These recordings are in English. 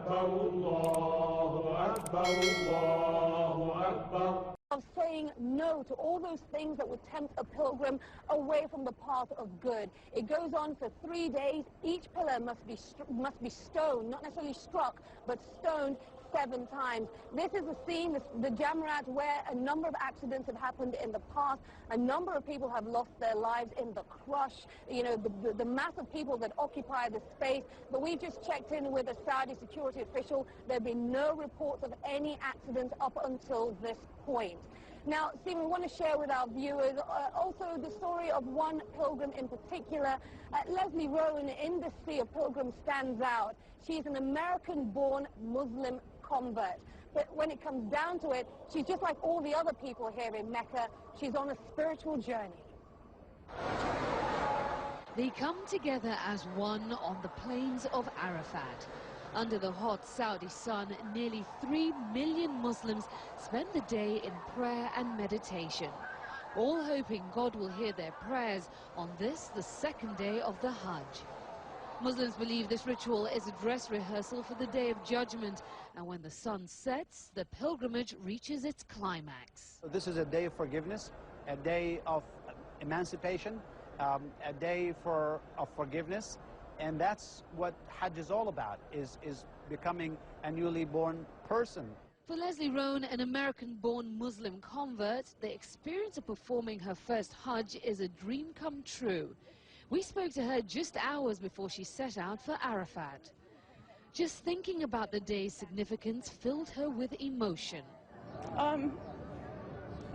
أكبر الله أكبر الله أكبر. Of saying no to all those things that would tempt a pilgrim away from the path of good. It goes on for 3 days. Each pillar must be stoned, not necessarily struck, but stoned 7 times. This is the scene, the Jamarat, where a number of accidents have happened in the past. A number of people have lost their lives in the crush, you know, the mass of people that occupy the space. But we've just checked in with a Saudi security official. There have been no reports of any accidents up until this point. Now, Stephen, we want to share with our viewers also the story of one pilgrim in particular. Leslie Rowan in this sea of pilgrims stands out. She's an American-born Muslim convert. But when it comes down to it, she's just like all the other people here in Mecca. She's on a spiritual journey. They come together as one on the plains of Arafat. Under the hot Saudi sun, nearly 3 million Muslims spend the day in prayer and meditation, all hoping God will hear their prayers on this, the second day of the Hajj. Muslims believe this ritual is a dress rehearsal for the Day of Judgment, and when the sun sets, the pilgrimage reaches its climax. This is a day of forgiveness, a day of emancipation, a day of forgiveness. And that's what Hajj is all about, is becoming a newly born person. For Leslie Rowan, an American-born Muslim convert, the experience of performing her first Hajj is a dream come true. We spoke to her just hours before she set out for Arafat. Just thinking about the day's significance filled her with emotion. I'm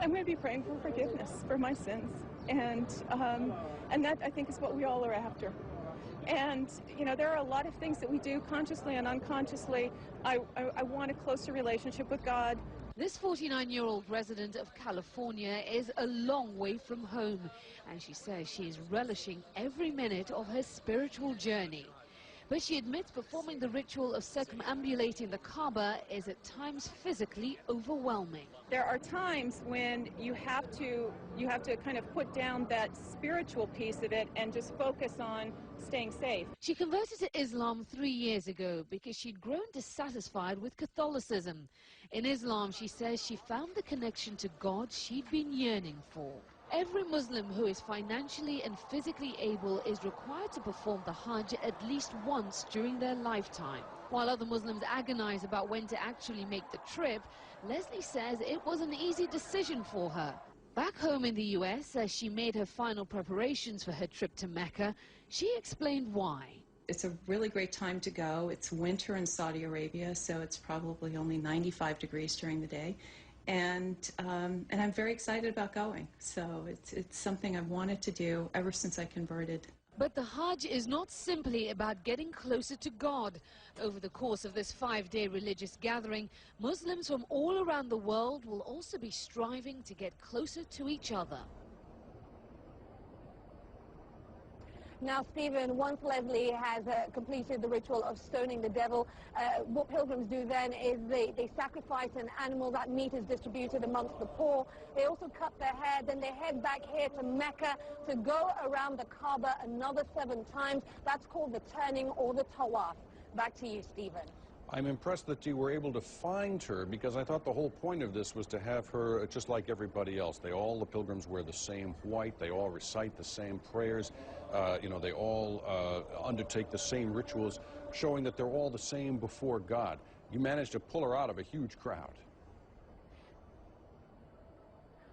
going to be praying for forgiveness for my sins, and that, I think, is what we all are after. And, you know, there are a lot of things that we do consciously and unconsciously. I want a closer relationship with God. This 49-year-old resident of California is a long way from home, and she says she is relishing every minute of her spiritual journey. But she admits performing the ritual of circumambulating the Kaaba is at times physically overwhelming. There are times when you have to kind of put down that spiritual piece of it and just focus on staying safe. She converted to Islam 3 years ago because she'd grown dissatisfied with Catholicism. In Islam, she says she found the connection to God she'd been yearning for. Every Muslim who is financially and physically able is required to perform the Hajj at least once during their lifetime. While other Muslims agonize about when to actually make the trip, Leslie says it was an easy decision for her. Back home in the US, as she made her final preparations for her trip to Mecca, she explained why. It's a really great time to go. It's winter in Saudi Arabia, so it's probably only 95 degrees during the day. And I'm very excited about going. So it's something I've wanted to do ever since I converted. But the Hajj is not simply about getting closer to God. Over the course of this 5-day religious gathering, Muslims from all around the world will also be striving to get closer to each other. Now, Stephen, once Leslie has completed the ritual of stoning the devil, what pilgrims do then is they sacrifice an animal. That meat is distributed amongst the poor. They also cut their hair. Then they head back here to Mecca to go around the Kaaba another 7 times. That's called the turning or the tawaf. Back to you, Stephen. I'm impressed that you were able to find her, because I thought the whole point of this was to have her just like everybody else. All the pilgrims wear the same white. They all recite the same prayers. You know, they all undertake the same rituals, showing that they're all the same before God. You managed to pull her out of a huge crowd.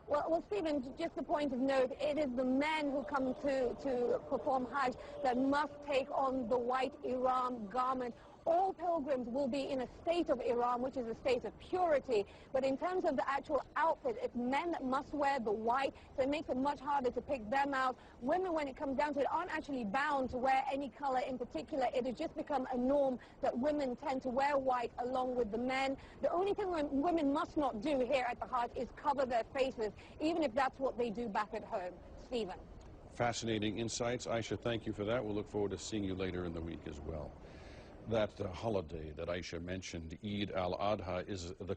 Well, Stephen, just a point of note, it is the men who come to perform Hajj that must take on the white ihram garment. All pilgrims will be in a state of ihram, which is a state of purity. But in terms of the actual outfit, it's men that must wear the white, so it makes it much harder to pick them out. Women, when it comes down to it, aren't actually bound to wear any color in particular. It has just become a norm that women tend to wear white along with the men. The only thing women must not do here at the Hajj is cover their faces, even if that's what they do back at home. Stephen. Fascinating insights. Aisha, thank you for that. We'll look forward to seeing you later in the week as well. That holiday that Aisha mentioned, Eid al-Adha, is the